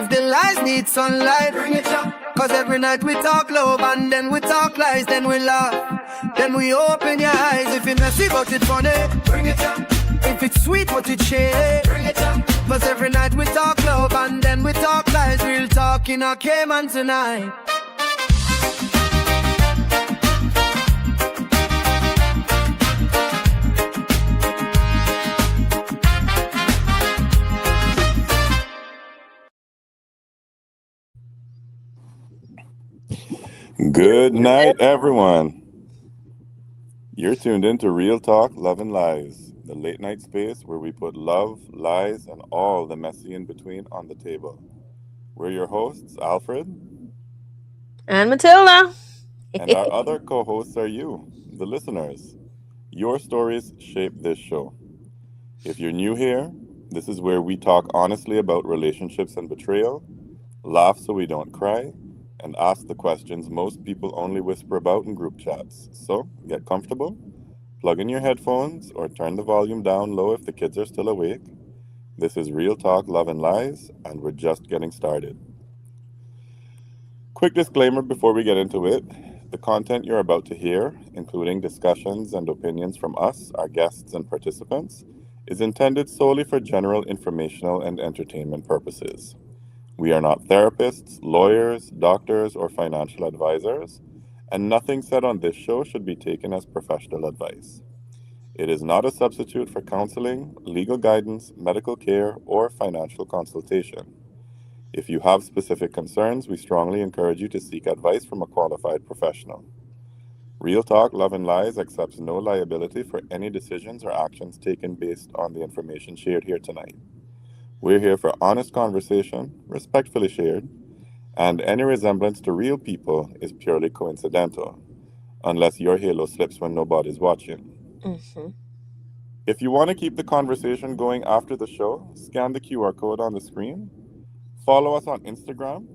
If the lies need sunlight, bring it up. Cause every night we talk love and then we talk lies, then we laugh, then we open your eyes. If it's messy but it's funny, bring it up. If it's sweet but it's shady, bring it up. Cause every night we talk love and then we talk lies. Real talk in our Cayman tonight. Good night, everyone. You're tuned in to Real Talk, Love and Lies, the late night space where we put love, lies, and all the messy in between on the table. We're your hosts, Alfred. And Matilda. And our other co-hosts are you, the listeners. Your stories shape this show. If you're new here, this is where we talk honestly about relationships and betrayal, laugh so we don't cry, and ask the questions most people only whisper about in group chats. So, get comfortable, plug in your headphones, or turn the volume down low if the kids are still awake. This is Real Talk, Love and Lies, and we're just getting started. Quick disclaimer before we get into it. The content you're about to hear, including discussions and opinions from us, our guests and participants, is intended solely for general informational and entertainment purposes. We are not therapists, lawyers, doctors, or financial advisors, and nothing said on this show should be taken as professional advice. It is not a substitute for counseling, legal guidance, medical care, or financial consultation. If you have specific concerns, we strongly encourage you to seek advice from a qualified professional. Real Talk, Love and Lies accepts no liability for any decisions or actions taken based on the information shared here tonight. We're here for honest conversation, respectfully shared, and any resemblance to real people is purely coincidental, unless your halo slips when nobody's watching. Mm-hmm. If you want to keep the conversation going after the show, scan the QR code on the screen, follow us on Instagram,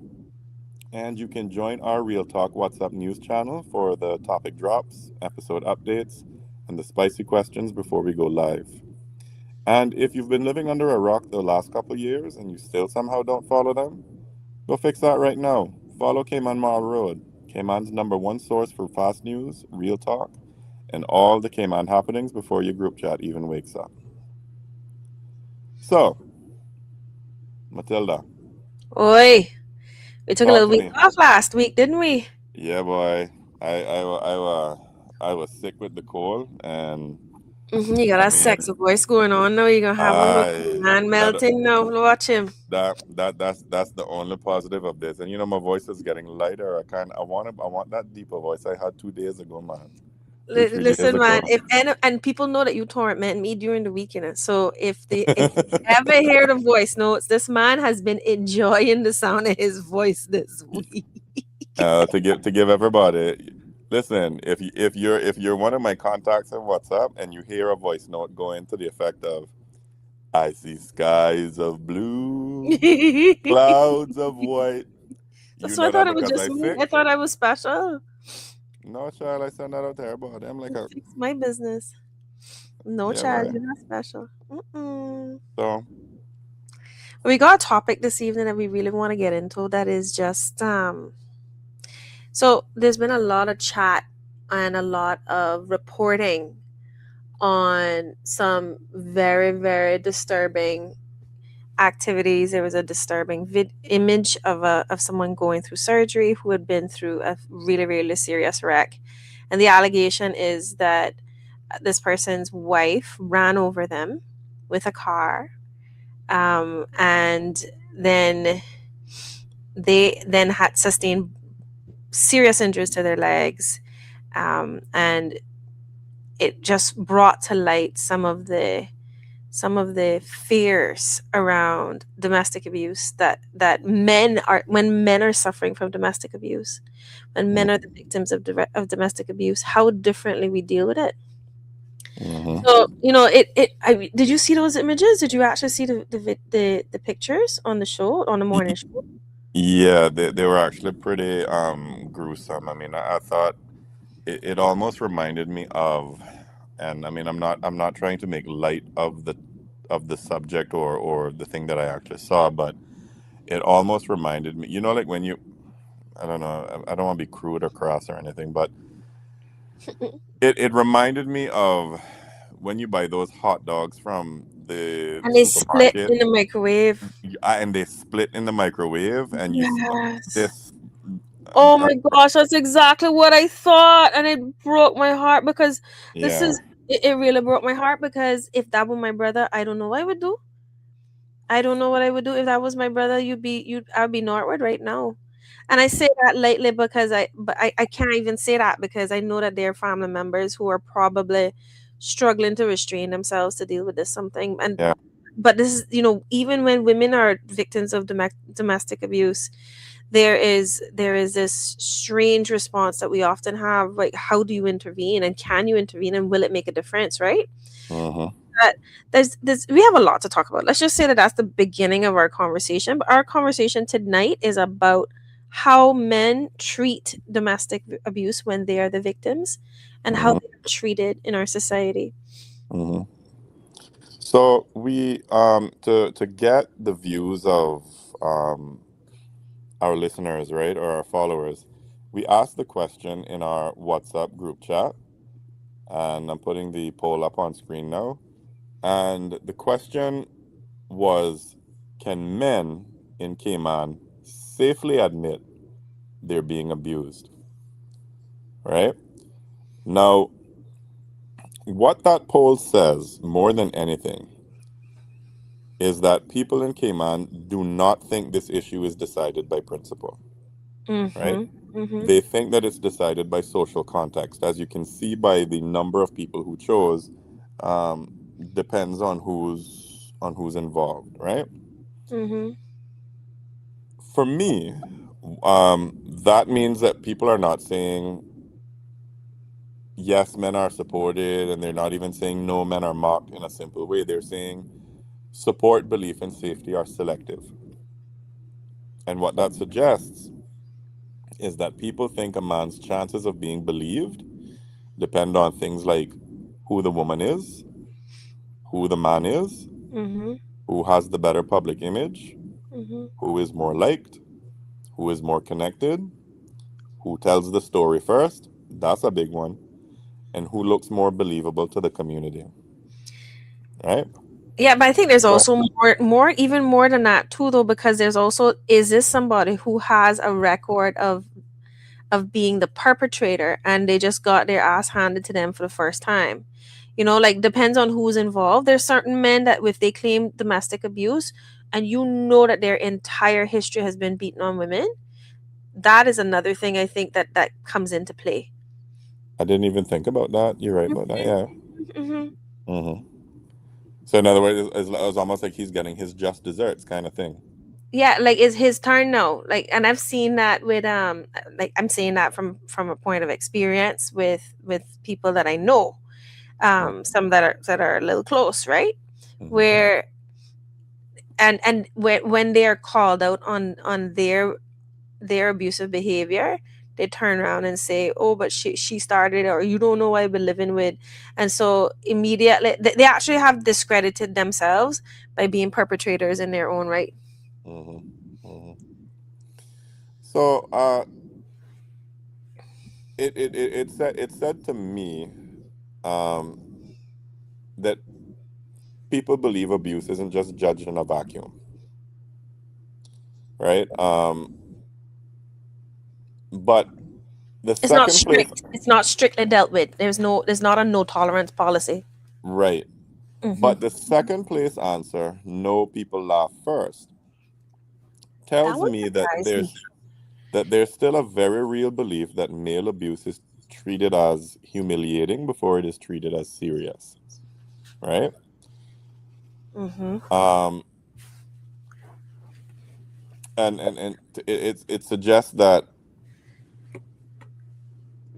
and you can join our Real Talk WhatsApp news channel for the topic drops, episode updates, and the spicy questions before we go live. And if you've been living under a rock the last couple of years and you still somehow don't follow them, go fix that right now. Follow Cayman Mall Road, Cayman's #1 source for fast news, real talk, and all the Cayman happenings before your group chat even wakes up. So, Matilda. Oi, we took a Talk little to week me. off last week, didn't we? Yeah, boy. I was sick with the cold, and You got I a mean, sexy voice going on now. You're gonna have one with man melting now. Watch him. that's the only positive of this. And you know, my voice is getting lighter. I want that deeper voice I had 2 days ago, man. 3 days Listen, man. ago. And people know that you torment me during the weekend. So if you ever hear the voice notes, this man has been enjoying the sound of his voice this week. to give everybody, listen, if you're one of my contacts in WhatsApp and you hear a voice note going to the effect of, I see skies of blue, clouds of white. So I thought it was just me. I thought I was special. No, child, I send that out to everybody. I'm like, Fix my business. No, Yeah, child, right. you're not special. So, We got a topic this evening that we really want to get into. That is just so there's been a lot of chat and a lot of reporting on some very, very disturbing activities. There was a disturbing image of someone going through surgery who had been through a really, really serious wreck. And the allegation is that this person's wife ran over them with a car. And then they then had sustained serious injuries to their legs. And it just brought to light some of the fears around domestic abuse that men are, when men are suffering from domestic abuse, when men are the victims of domestic abuse, how differently we deal with it. So did you see those images? Did you actually see the pictures on the show, on the morning show? Yeah, they were actually pretty gruesome. I mean, I thought it almost reminded me of, and I mean, I'm not trying to make light of the subject or the thing that I actually saw, but it almost reminded me, you know, like when you, I don't know, I don't want to be crude or cross or anything, but it reminded me of when you buy those hot dogs from the And they split supermarket, in the microwave. and they split in the microwave, and you see Yes. this. Oh my gosh, that's exactly what I thought. And it broke my heart because this Yeah, is, it really broke my heart because if that were my brother, I don't know what I would do. I don't know what I would do if that was my brother. I'd be Northwood right now. And I say that lightly because I can't even say that because I know that there are family members who are probably struggling to restrain themselves to deal with this something. And yeah. but this is, even when women are victims of domestic abuse, there is this strange response that we often have, like, how do you intervene, and can you intervene, and will it make a difference, right? Hmm. But there's we have a lot to talk about. Let's just say that that's the beginning of our conversation, but our conversation tonight is about how men treat domestic abuse when they are the victims and how Hmm. they're treated in our society. Hmm. So we to get the views of um our listeners, right, or our followers, we asked the question in our WhatsApp group chat, and I'm putting the poll up on screen now. And the question was, can men in Cayman safely admit they're being abused? Right? Now, what that poll says more than anything is that people in Cayman do not think this issue is decided by principle, right? Mhm. Mhm. They think that it's decided by social context. As you can see by the number of people who chose, um, depends on who's involved, right? Mhm. For me, that means that people are not saying yes, men are supported, and they're not even saying no, men are mocked in a simple way. They're saying support, belief, and safety are selective. And what that suggests is that people think a man's chances of being believed depend on things like who the woman is, who the man is, Mhm. who has the better public image, Mhm. who is more liked, who is more connected, who tells the story first. That's a big one. And who looks more believable to the community, right? Yeah, but I think there's So, also even more than that too, though, because there's also, is this somebody who has a record of being the perpetrator and they just got their ass handed to them for the first time? Like, depends on who's involved. There's certain men that if they claim domestic abuse and that their entire history has been beaten on women, that is another thing I think that comes into play. I didn't even think about that. You're right about that. Mhm. Yeah. Mhm. Hmm. So, in other words, it's almost like he's getting his just desserts kind of thing. Yeah, like, it's his turn now, like, and I've seen that with, like, I'm saying that from a point of experience with people that I know, some that are a little close, right? Hmm. Where and when they are called out on their abusive behavior, they turn around and say, oh, but she started, or you don't know what I've been living with. And so immediately they actually have discredited themselves by being perpetrators in their own right. Hmm. Hmm. So, it said to me, um, that people believe abuse isn't just judged in a vacuum, right? But the It's not second place, strict. It's not strictly dealt with. There's not a no tolerance policy. right? Hmm. But the second place answer, no, people laugh first, That tells would me that surprise me. there's still a very real belief that male abuse is treated as humiliating before it is treated as serious, right? Hmm. Um, and it suggests that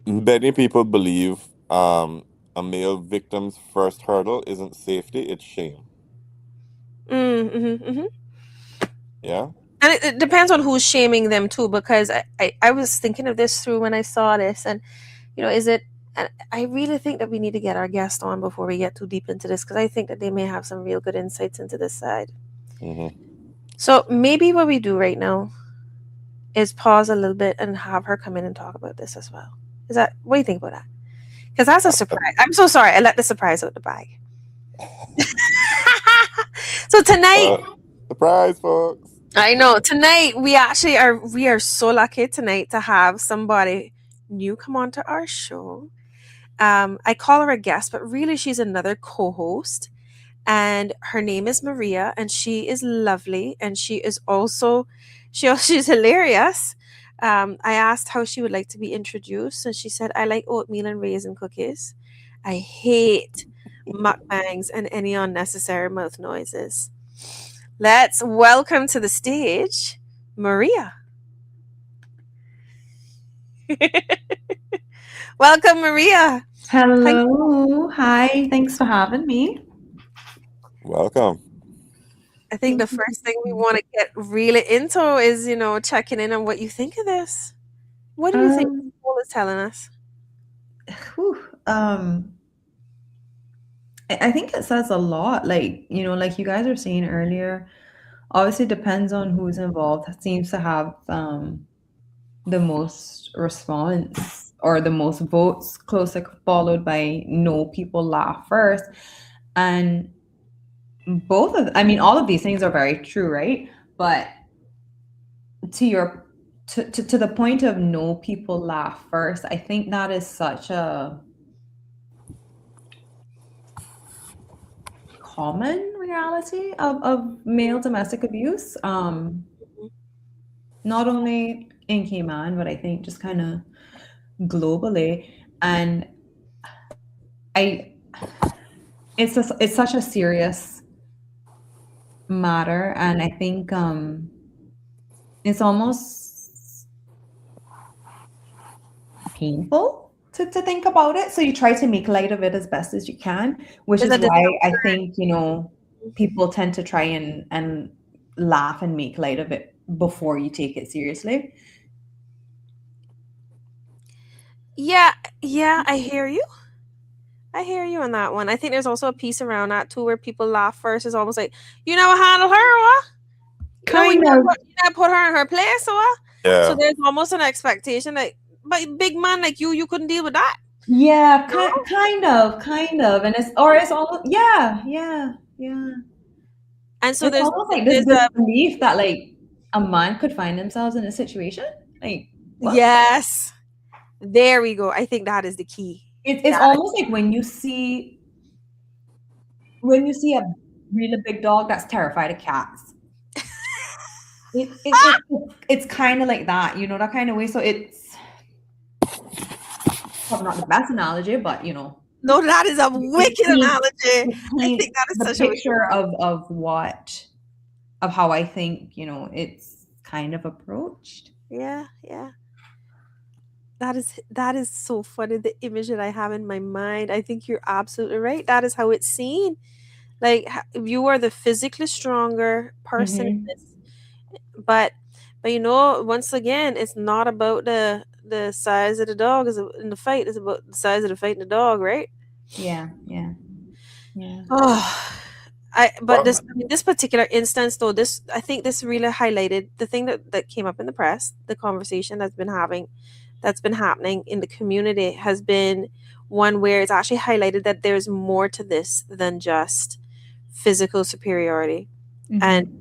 many people believe, a male victim's first hurdle isn't safety, it's shame. Mm-hmm, hmm. Yeah. And it depends on who's shaming them too, because I was thinking of this through when I saw this, and is it? And I really think that we need to get our guest on before we get too deep into this, because I think that they may have some real good insights into this side. Hmm. So maybe what we do right now is pause a little bit and have her come in and talk about this as well. Is that what do you think about that? Because that's a surprise. I'm so sorry. I let the surprise out the bag. So tonight, Surprise, folks. I know tonight we are so lucky tonight to have somebody new come onto our show. I call her a guest, but really she's another co-host, and her name is Maria, and she is lovely, and she is also she's hilarious. I asked how she would like to be introduced, and she said, "I like oatmeal and raisin cookies. I hate mukbangs and any unnecessary mouth noises." Let's welcome to the stage Maria. Welcome, Maria. Hello. Hi. Thanks for having me. Welcome. I think the first thing we want to get really into is, checking in on what you think of this. What do you think Um, Paul is telling us? whew, um, I think it says a lot. Like, like you guys were saying earlier, obviously depends on who's involved. It seems to have the most response or the most votes, closely followed by no people laugh first. And all of these things are very true, right? But to your to the point of no people laugh first, I think that is such a common reality of male domestic abuse, not only in Cayman, but I think just kind of globally. And I it's such a serious matter, and I think it's almost painful to think about it. So you try to make light of it as best as you can, which Is is that why I discomfort? think, people tend to try and laugh and make light of it before you take it seriously. Yeah, yeah, I hear you. I hear you on that one. I think there's also a piece around that too where people laugh first. It's almost like, you never handle her, what? No, Kind of. you never put her in her place, or what? So Yeah. there's almost an expectation like, but big man like you couldn't deal with that. Yeah, You know? kind of. And it's almost, yeah, yeah, yeah. And so It's there's almost like this there's a disbelief that like a man could find themselves in a situation. Like, what? yes. There we go. I think that is the key. It's That almost like when you see a really big dog that's terrified of cats. It's kind of like that, that kind of way. So it's probably not the best analogy, but no, that is a it wicked paints analogy. it I think paints that is the such a wicked picture analogy. of how I think, it's kind of approached. Yeah, yeah. That is so funny. The image that I have in my mind. I think you're absolutely right. That is how it's seen. Like you are the physically stronger person in Hmm. this, but once again, it's not about the size of the dog is in the fight. It's about the size of the fight in the dog, right? Yeah, yeah, yeah. Oh, but Well, this particular instance though, this I think this really highlighted the thing that came up in the press, the conversation that's been happening in the community has been one where it's actually highlighted that there's more to this than just physical superiority and Hmm.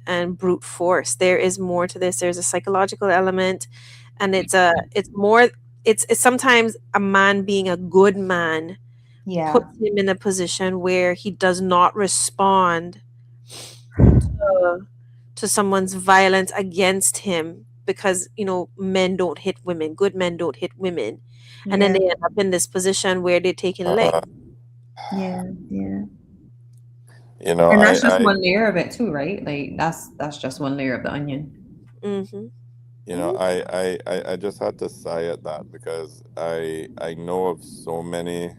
and brute force. There is more to this. There's a psychological element, and it's more it's sometimes a man being a good man Yeah, puts him in a position where he does not respond to, to someone's violence against him because men don't hit women, good men don't hit women, and then yeah, they end up in this position where they're taking licks. uh, yeah, yeah. you know, And I, that's just I, one layer of it too, right? Like that's just one layer of the onion. Mm-hmm. you know, Mm-hmm. I just had to sigh at that because I know of so many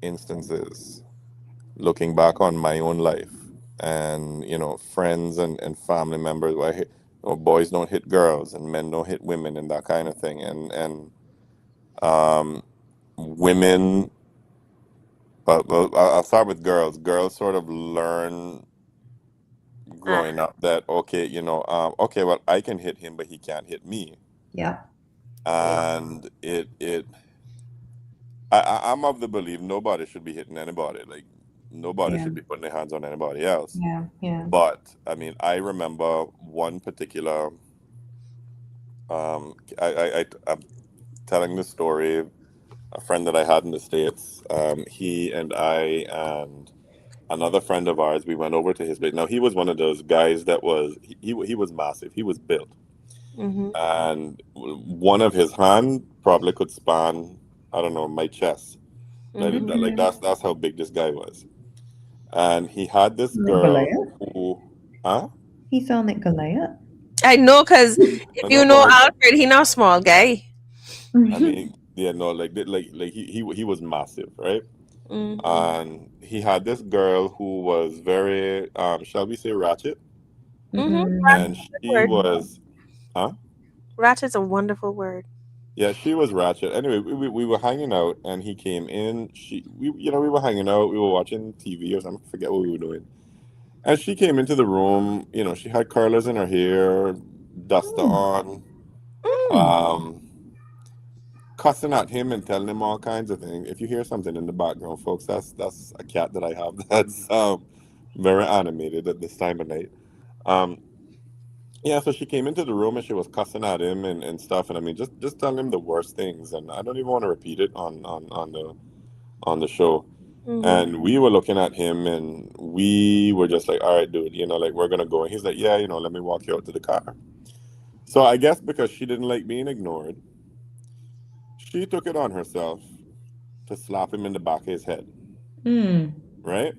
instances looking back on my own life and friends and family members where boys don't hit girls and men don't hit women and that kind of thing and um women, but I'll start with girls. Girls sort of learn growing up that okay, okay, well, I can hit him, but he can't hit me, Yeah. and I'm of the belief nobody should be hitting anybody. Like nobody Yeah. should be putting their hands on anybody else. Yeah. Yeah. But I mean, I remember one particular. I'm telling the story. A friend that I had in the States. He and I and another friend of ours, we went over to his place. Now he was one of those guys that was he was massive. He was built, Mm-hmm. and one of his hand probably could span, I don't know, my chest. Mm-hmm. Like Mhm. that's how big this guy was. And he had this Like girl Goliath? who, huh? He sound like Goliath. I know, cause if No, you no, know no. Alfred, he not small guy. I mean, yeah, no, like he was massive, right? Mm. And he had this girl who was very, shall we say, ratchet, Mm-hmm. and Mhm. she Word. was, huh? Ratchet's a wonderful word. Yeah, she was ratchet. Anyway, we were hanging out, and he came in. We were hanging out. We were watching TV or something. I forget what we were doing. And she came into the room. She had curlers in her hair, duster Mm. on, Mm. um, cussing at him and telling him all kinds of things. If you hear something in the background, folks, that's a cat that I have that's very animated at this time of night. Um, yeah, so she came into the room and she was cussing at him and stuff, and I mean just telling him the worst things, and I don't even want to repeat it on the show. Mm-hmm. And we were looking at him and we were just like, all right, dude, like we're gonna go. And he's like, yeah, let me walk you out to the car. So I guess because she didn't like being ignored, she took it on herself to slap him in the back of his head, Mm. right?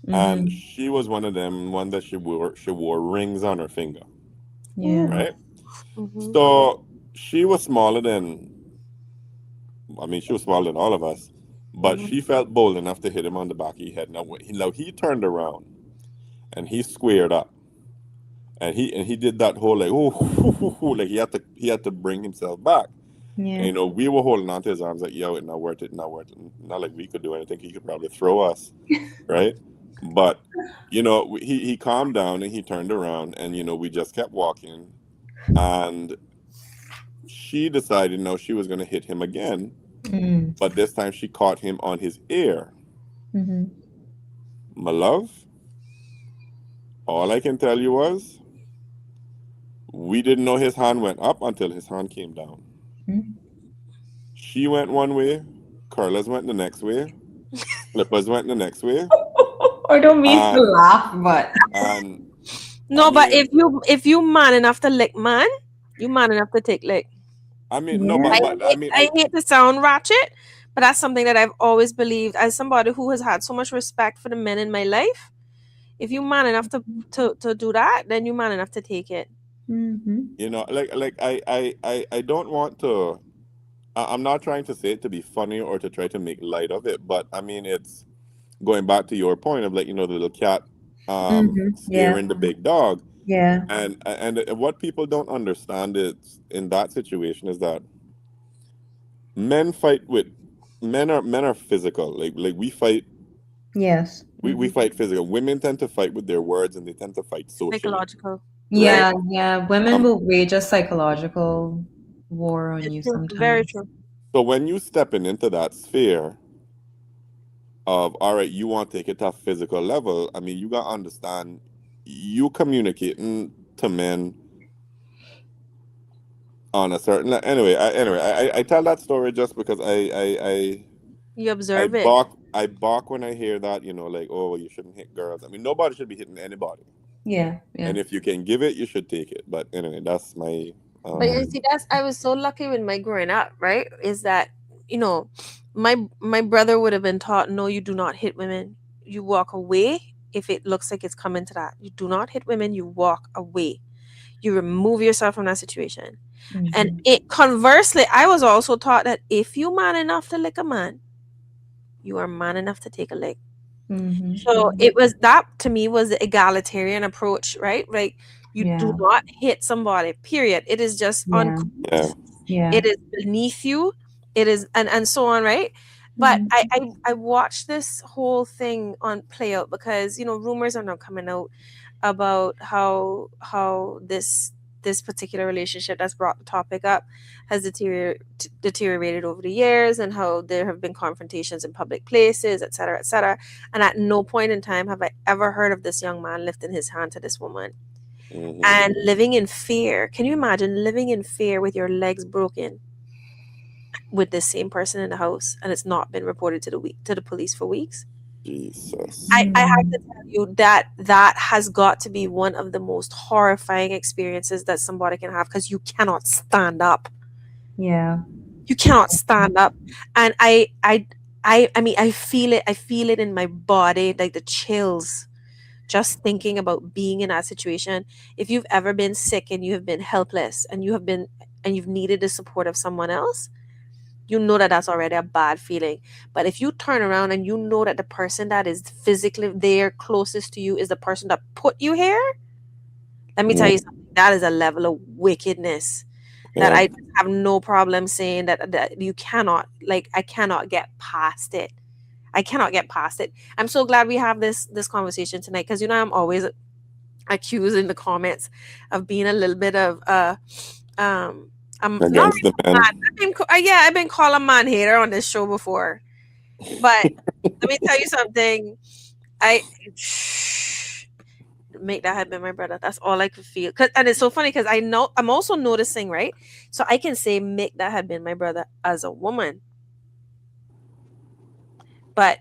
And Mhm. she was one of them, one that she wore rings on her finger, Yeah. right? Mm-hmm. So she was smaller than, I mean, she was smaller than all of us, but Mm-hmm. she felt bold enough to hit him on the back of his head. Now he turned around and he squared up, and he did that whole like oh like he had to bring himself back. And Yeah. we were holding on to his arms like, yo, it's not worth it, not worth it. Not like we could do anything. He could probably throw us, right? But he calmed down and he turned around, and we just kept walking, and she decided no, she was going to hit him again, Mm. but this time she caught him on his ear. Mhm. My love, all I can tell you was we didn't know his hand went up until his hand came down. Mm. She went one way, curlers went the next way, flippers went the next way, I don't mean to and laugh, but and I No, but if mean, you man enough to lick man, you man enough to take lick. no, yeah. but I mean, I hate to sound ratchet, but that's something that I've always believed as somebody who has had so much respect for the men in my life. If you man enough to do that, then you man enough to take it. Mhm. like I don't want to. I'm not trying to say it to be funny or to try to make light of it, but I mean, it's going back to your point of like the little cat Mhm. Yeah. scaring the big dog. Yeah. And what people don't understand is in that situation is that men fight with men are physical. Like we fight, Yes. we Mhm. fight physical. Women tend to fight with their words, and they tend to fight socially, Psychological. right? Yeah, yeah. Women Um, will wage a psychological war on It's you true. Very sometimes. true. so when you stepping into that sphere of all right, you want to take it to a physical level, I mean, you got to understand you communicating to men on a certain I tell that story just because You I observe it. balk I balk when I hear that, like, oh, well, you shouldn't hit girls. I mean, nobody should be hitting anybody, Yeah, yeah. and if you can give it, you should take it. But anyway, that's my But you um see, that's I was so lucky with my growing up, right? Is that you know, my brother would have been taught, no, you do not hit women. You walk away if it looks like it's coming to that. You do not hit women. You walk away. You remove yourself from that situation. And Mhm. it conversely, I was also taught that if you man enough to lick a man, you are man enough to take a lick. Mhm. So Mhm. it was that to me was the egalitarian approach, right? Like you do Yeah. not hit somebody, period. It is just Yeah. yeah uncouth. Yeah. It is beneath you. It is and so on, right? But Mhm. I watched this whole thing on play out because rumors are now coming out about how this particular relationship that's brought the topic up has deteriorated over the years, and how there have been confrontations in public places, etc., etc. And at no point in time have I ever heard of this young man lifting his hand to this woman Mm-hmm. and living in fear. Can you imagine living in fear with your legs broken with this same person in the house, and it's not been reported to the police for weeks? Jesus. I have to tell you that that has got to be one of the most horrifying experiences that somebody can have, because you cannot stand up. Yeah. You cannot stand up. And I mean, I feel it. I feel it in my body, like the chills, just thinking about being in that situation. If you've ever been sick and you have been helpless and you've needed the support of someone else, you know that that's already a bad feeling. But if you turn around and you know that the person that is physically there closest to you is the person that put you here, let me tell Yeah. you something. That is a level of wickedness that Yeah. I have no problem saying that you cannot, like, I cannot get past it. I cannot get past it. I'm so glad we have this conversation tonight, because I'm always accused in the comments of being a little bit of I'm not Against the really men. mad. I've been called a man hater on this show before, but let me tell you something. I make that have been my brother. That's all I could feel. And it's so funny because I know I'm also noticing, right? So I can say make that had been my brother as a woman, but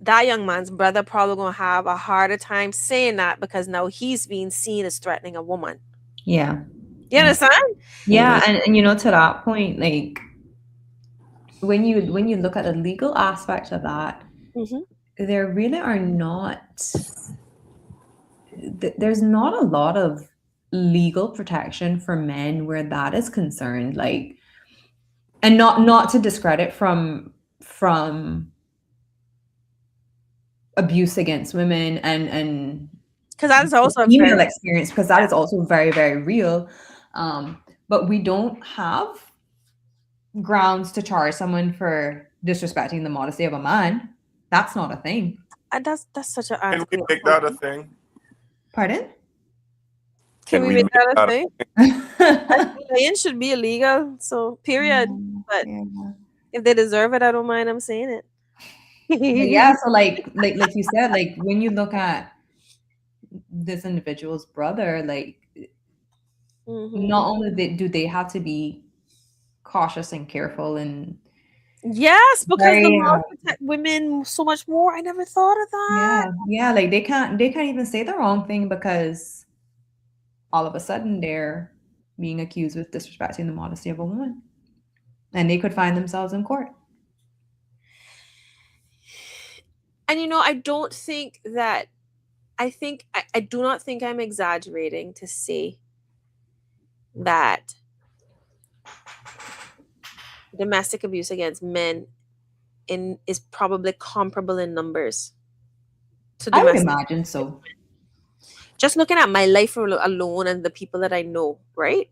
that young man's brother probably gonna have a harder time saying that, because now he's being seen as threatening a woman. Yeah. You understand? Yeah, and to that point, like when you look at the legal aspect of that, Mm-hmm. there really are there's not a lot of legal protection for men where that is concerned. Like, and not to discredit from abuse against women and Because that is also a female very experience, because that is also very, very real. But we don't have grounds to charge someone for disrespecting the modesty of a man. That's not a thing. that's such an Can we antiquated make that a point. thing? Pardon? Can Can we we make make that a that thing? Yeah. Bullying should be illegal. So period. But if they deserve it, I don't mind them saying it. But yeah, so like you said, like when you look at this individual's brother, like Hmm. not only do they have to be cautious and careful and Yes, because the very laws protect women so much more. I never thought of that. yeah, like they can't even say the wrong thing, because all of a sudden they're being accused with disrespecting the modesty of a woman, and they could find themselves in court. And I don't think that I do not think I'm exaggerating to say that domestic abuse against men is probably comparable in numbers to I would domestic. imagine so. Just looking at my life alone and the people that I know, right?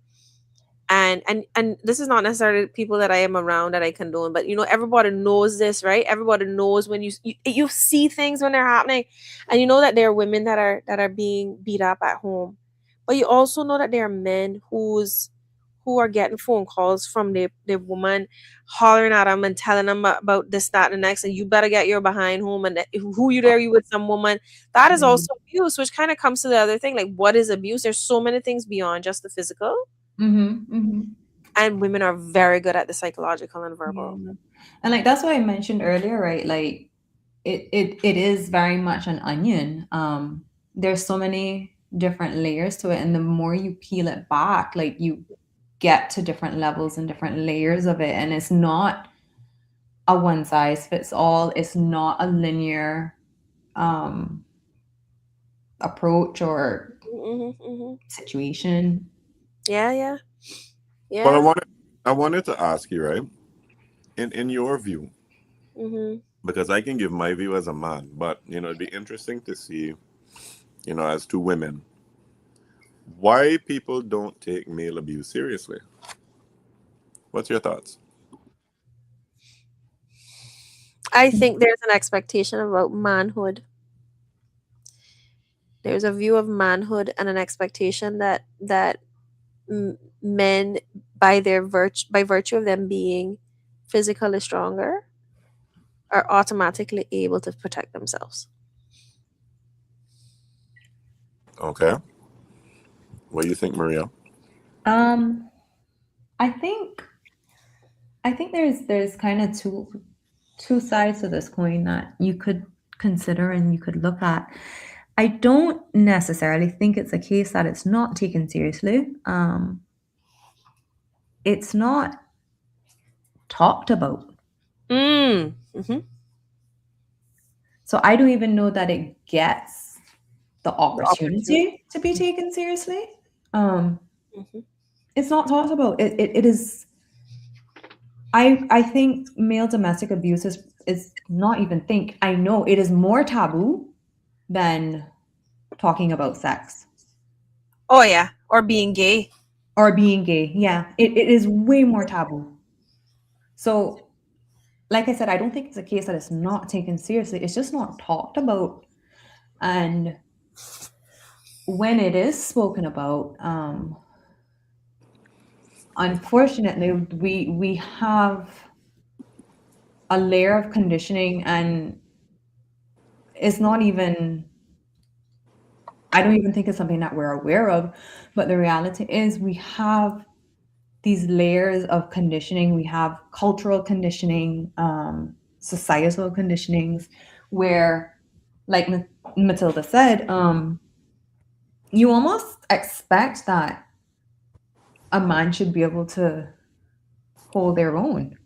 And this is not necessarily people that I am around that I condone, but everybody knows this, right? Everybody knows when you see things when they're happening, and you know that there are women that are being beat up at home, but you also know that there are men who are getting phone calls from their woman hollering at them and telling them about this, that, and the next, and you better get your behind home, and who you there, you with some woman. That is also abuse, which kind of comes to the other thing, like, what is abuse? There's so many things beyond just the physical, and women are very good at the psychological and verbal. Yeah. And like that's what I mentioned earlier, right? Like it is very much an onion. There's so many different layers to it, and the more you peel it back, like you get to different levels and different layers of it, and it's not a one size fits all. It's not a linear um approach or Hmm. Hmm. situation. Yeah, yeah, But yeah. I wanted to ask you, right? In your view, Hmm. because I can give my view as a man, but it'd be interesting to see, as two women, why people don't take male abuse seriously. What's your thoughts? I think there's an expectation about manhood There's a view of manhood and an expectation that men, by virtue of them being physically stronger, are automatically able to protect themselves. Okay. What do you think, Maria? I think there's kind of two sides to this coin that you could consider and you could look at. I don't necessarily think it's a case that it's not taken seriously. It's not talked about. Mm-hmm. So I don't even know that it gets the opportunity to be taken seriously. Mm-hmm. It's not talked about. It is. I think male domestic abuse is not even think. I know it is more taboo than talking about sex. Oh yeah, or being gay. Or being gay. Yeah, it is way more taboo. So, like I said, I don't think it's a case that it's not taken seriously. It's just not talked about. And when it is spoken about, unfortunately, we have a layer of conditioning, and it's not even, I don't even think it's something that we're aware of, but the reality is we have these layers of conditioning. We have cultural conditioning, societal conditionings, where, like Matilda said, you almost expect that a man should be able to hold their own.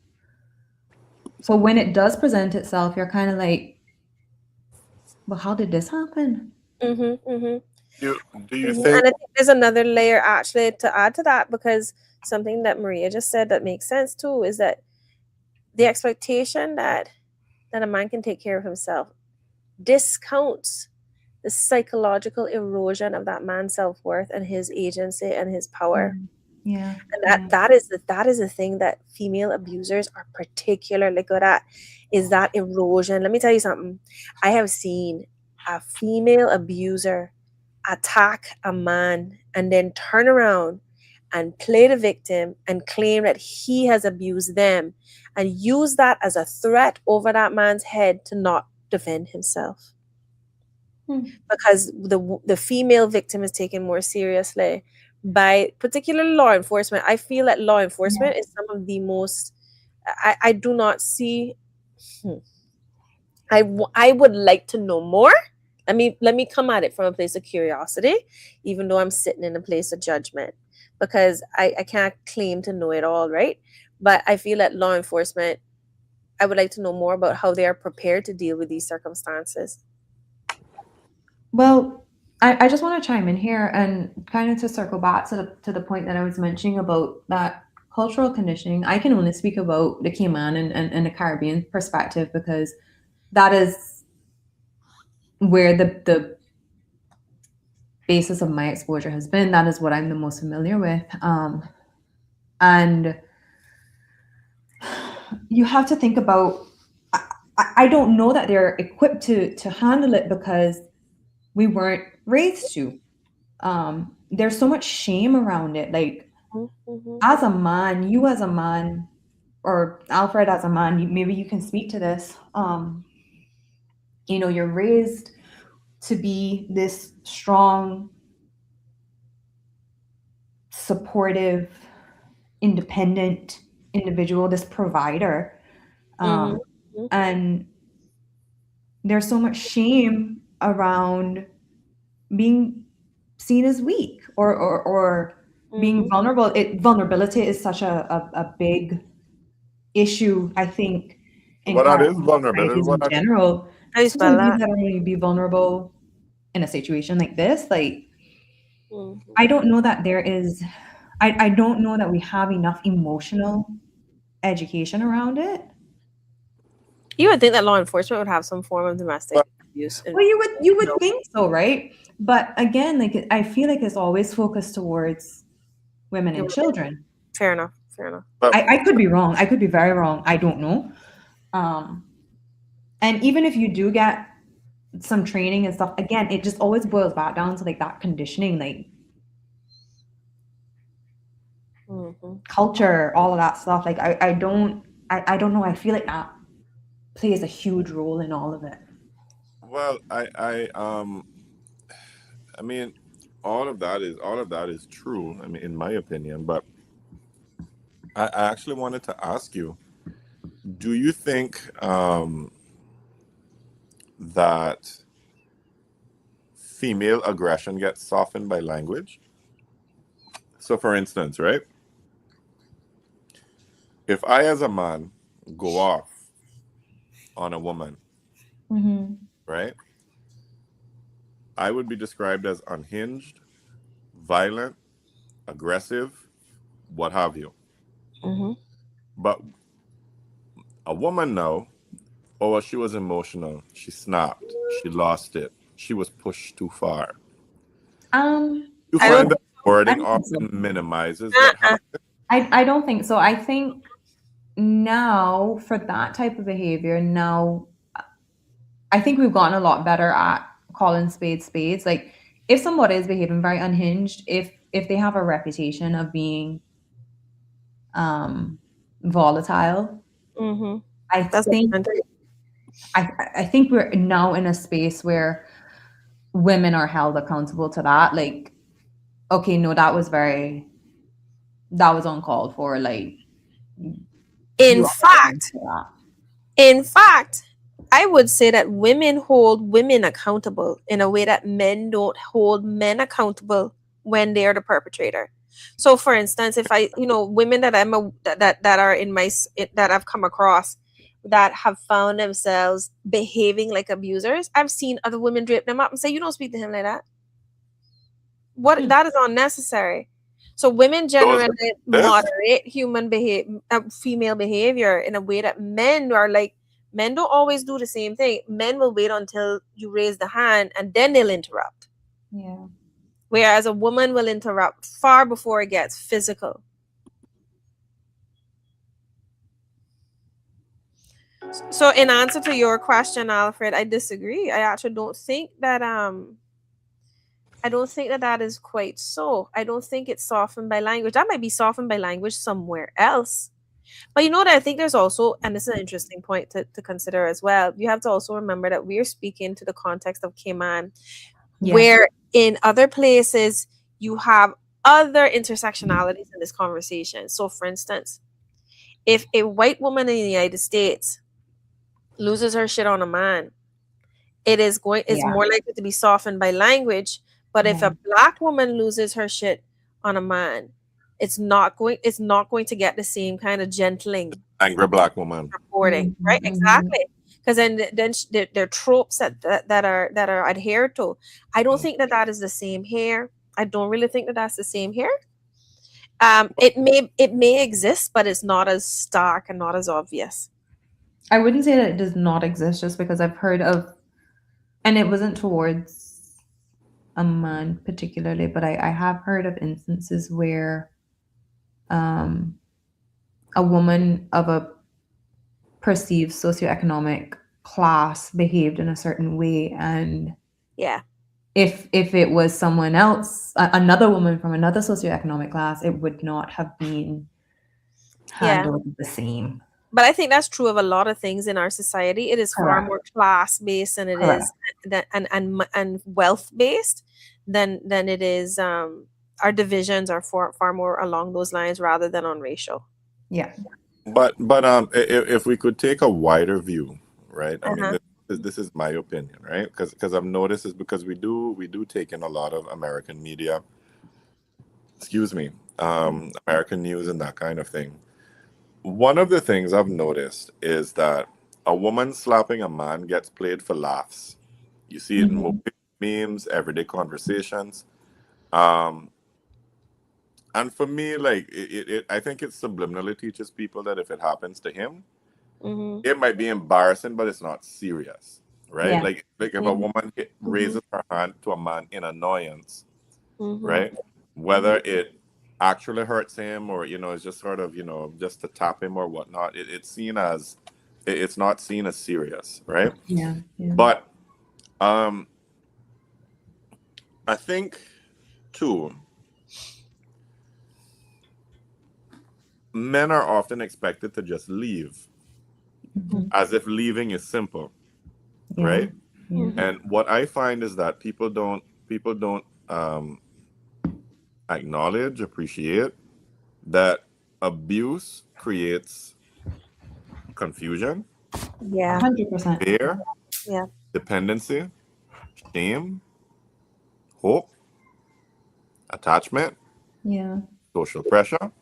So when it does present itself, you're kind of like, well, how did this happen? Mm-hmm, mm-hmm. Do you And think? I think there's another layer actually to add to that, because something that Maria just said that makes sense too is that the expectation that a man can take care of himself discounts the psychological erosion of that man's self-worth and his agency and his power. Yeah. And that is the thing that female abusers are particularly good at, is that erosion. Let me tell you something. I have seen a female abuser attack a man and then turn around and play the victim and claim that he has abused them and use that as a threat over that man's head to not defend himself. Because the female victim is taken more seriously by particularly law enforcement. I feel that law enforcement is some of the most, I do not see, I would like to know more. Let me come at it from a place of curiosity, even though I'm sitting in a place of judgment, because I can't claim to know it all, right? But I feel that law enforcement, I would like to know more about how they are prepared to deal with these circumstances. Well, I just want to chime in here and kind of to circle back to the point that I was mentioning about that cultural conditioning. I can only speak about the Cayman and the Caribbean perspective, because that is where the basis of my exposure has been. That is what I'm the most familiar with. And you have to think about, I don't know that they're equipped to handle it, because we weren't raised to. There's so much shame around it. Like, as a man, you as a man, or Alfred as a man, maybe you can speak to this. You're raised to be this strong, supportive, independent individual, this provider. And there's so much shame around being seen as weak or being vulnerable. Vulnerability is such a big issue, I think, in What is vulnerability? societies in general. How you spell Sometimes that? that only be vulnerable in a situation like this. Like, I don't know that there is, I don't know that we have enough emotional education around it. You would think that law enforcement would have some form of domestic abuse. Well, you would think so, right? But again, like, I feel like it's always focused towards women and children. Fair enough. I could be wrong. I could be very wrong. I don't know. And even if you do get some training and stuff, again, it just always boils back down to like that conditioning, like culture, all of that stuff. Like I don't know. I feel like that plays a huge role in all of it. Well, I mean, all of that is true. I mean, in my opinion, but I actually wanted to ask you: do you think that female aggression gets softened by language? So, for instance, right? If I, as a man, go off on a woman, right? I would be described as unhinged, violent, aggressive, what have you. But a woman now, oh, she was emotional, she snapped, she lost it, she was pushed too far. You I find don't that wording I don't think often so. minimizes what happened. I don't think so. I think now for that type of behavior, now I think we've gotten a lot better at calling spades spades. Like if somebody is behaving very unhinged, if they have a reputation of being volatile, I that's think different. I think we're now in a space where women are held accountable to that. Like, okay, no, that was uncalled for. Like In you are fact, for that. in fact, I would say that women hold women accountable in a way that men don't hold men accountable when they are the perpetrator. So, for instance, if women that that are in that I've come across that have found themselves behaving like abusers, I've seen other women drape them up and say, "You don't speak to him like that. What that is unnecessary." So, women Those generally this, moderate female behavior in a way that men are like. Men don't always do the same thing. Men will wait until you raise the hand and then they'll interrupt. Yeah. Whereas a woman will interrupt far before it gets physical. So in answer to your question, Alfred, I disagree. I actually don't think that that is quite so. I don't think it's softened by language. That might be softened by language somewhere else. But you know what? I think there's also, and this is an interesting point to consider as well. You have to also remember that we are speaking to the context of Cayman, Yeah. where in other places you have other intersectionalities in this conversation. So, for instance, if a white woman in the United States loses her shit on a man, it's Yeah. more likely to be softened by language. But if Yeah. a black woman loses her shit on a man, it's not going to get the same kind of gentling angry black woman. reporting, right? Mm-hmm. Exactly. Because then there are tropes that are adhered to. I don't think that is the same here. I don't really think that that's the same here. It may exist, but it's not as stark and not as obvious. I wouldn't say that it does not exist just because I've heard of, and it wasn't towards a man particularly, but I have heard of instances where a woman of a perceived socioeconomic class behaved in a certain way, and Yeah. if it was someone else, another woman from another socioeconomic class, it would not have been Yeah. handled the same. But I think that's true of a lot of things in our society. It is far Correct. more class based than it Correct. is and wealth based than it is. Our divisions are far more along those lines rather than on racial. Yeah. But if we could take a wider view, right? I mean, Uh-huh. this is my opinion, right? Because I've noticed is because we do take in a lot of American media, excuse me, American news and that kind of thing. One of the things I've noticed is that a woman slapping a man gets played for laughs. You see it in Mhm. memes, everyday conversations. Um, and for me, like I think it subliminally teaches people that if it happens to him, Mm-hmm. it might be embarrassing, but it's not serious, right? Yeah. Like if a Mm-hmm. woman raises her hand to a man in annoyance, Mm-hmm. right? Whether it actually hurts him or it's just sort of just to tap him or whatnot, it's seen as it's not seen as serious, right? Yeah. Yeah. But Um, I think too, men are often expected to just leave, Mhm. as if leaving is simple, Yeah. right? Yeah. Mhm. And what I find is that people don't acknowledge, appreciate that abuse creates confusion, Yeah. 100%. fear, Yeah. dependency, shame, hope, attachment, Yeah. social pressure,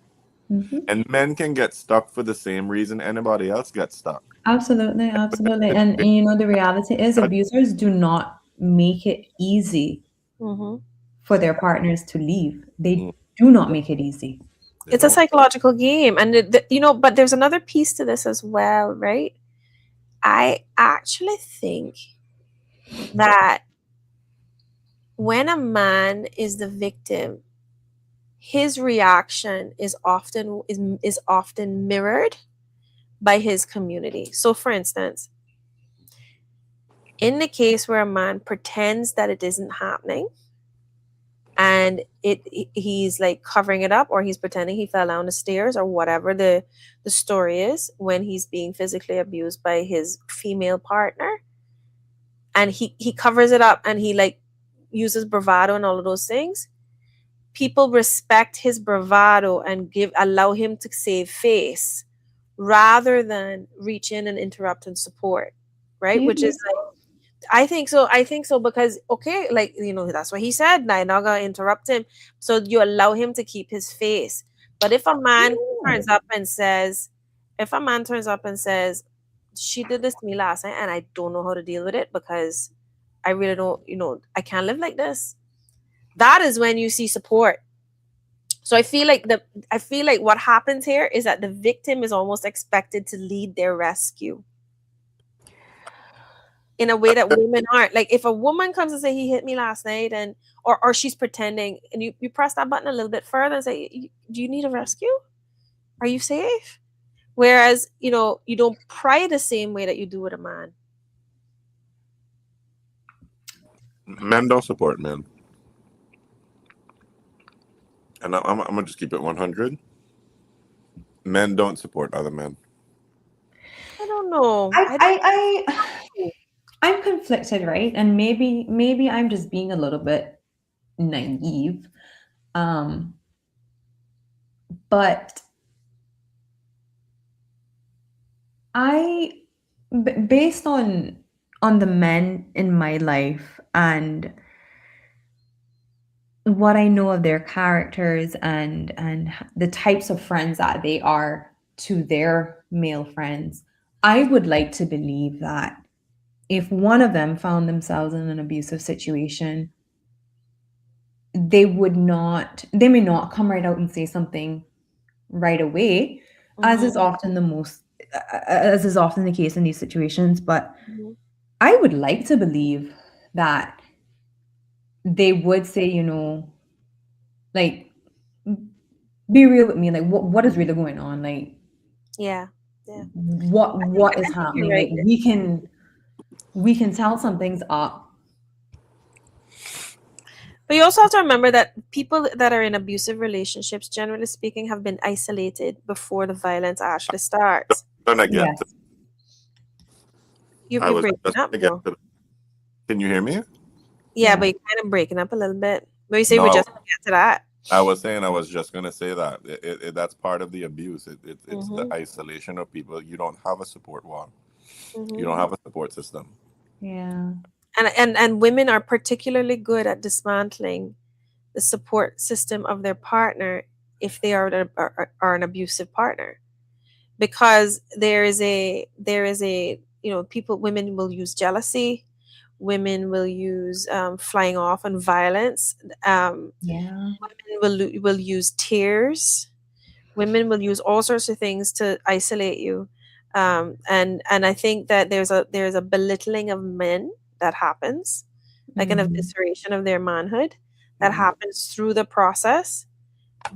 Hmm. and men can get stuck for the same reason anybody else gets stuck. Absolutely, absolutely. And you know, the reality is abusers do not make it easy Mhm. for their partners to leave. They Mm, do not make it easy. they It's a don't. psychological game, and but there's another piece to this as well, right? I actually think that when a man is the victim, his reaction is often mirrored by his community. So, for instance, in the case where a man pretends that it isn't happening, and he's like covering it up, or he's pretending he fell down the stairs, or whatever the story is, when he's being physically abused by his female partner, and he covers it up, and he like uses bravado and all of those things, people respect his bravado and allow him to save face rather than reach in and interrupt and support, Do right? you Which is think? like, I think so because, okay, like, that's what he said, and I'm not gonna interrupt him. So you allow him to keep his face. But if a man turns No. up and says, if a man turns up and says, she did this to me last night and I don't know how to deal with it because I really don't, I can't live like this, that is when you see support. So I feel like what happens here is that the victim is almost expected to lead their rescue in a way that women aren't. Like, if a woman comes and say, he hit me last night, and or she's pretending, and you press that button a little bit further and say, do you need a rescue? Are you safe? Whereas, you don't pry the same way that you do with a man. Men don't support men, and I'm gonna just keep it 100. Men don't support other men. I don't know. I, I don't I, I, know. I'm conflicted, right? And maybe I'm just being a little bit naive. Um, but I, based on the men in my life and what I know of their characters and the types of friends that they are to their male friends, I would like to believe that if one of them found themselves in an abusive situation, they may not come right out and say something right away, as Mhm, is often the most as is often the case in these situations, but mhm. I would like to believe that they would say, like, be real with me, like what is really going on, like Yeah, yeah. what is I think you're happening, like right. we can tell something's up. But you also have to remember that people that are in abusive relationships, generally speaking, have been isolated before the violence actually starts. Gonna get to. Yes. You, I you're was breaking just up, gonna get though. to. Can you hear me? Yeah, Yeah. but you're kind of breaking up a little bit. But you say we No, just get to that. I was saying I was just gonna say that that's part of the abuse. It's the Mm-hmm, isolation of people. You don't have a support wall. You mm-hmm. don't have a support system. Yeah. And women are particularly good at dismantling the support system of their partner if they are an abusive partner, because there is a people, women will use jealousy, women will use flying off and violence, Yeah. women will use tears, women will use all sorts of things to isolate you, and I think that there's a belittling of men that happens, like an Mhm. evisceration of their manhood that Yeah. happens through the process,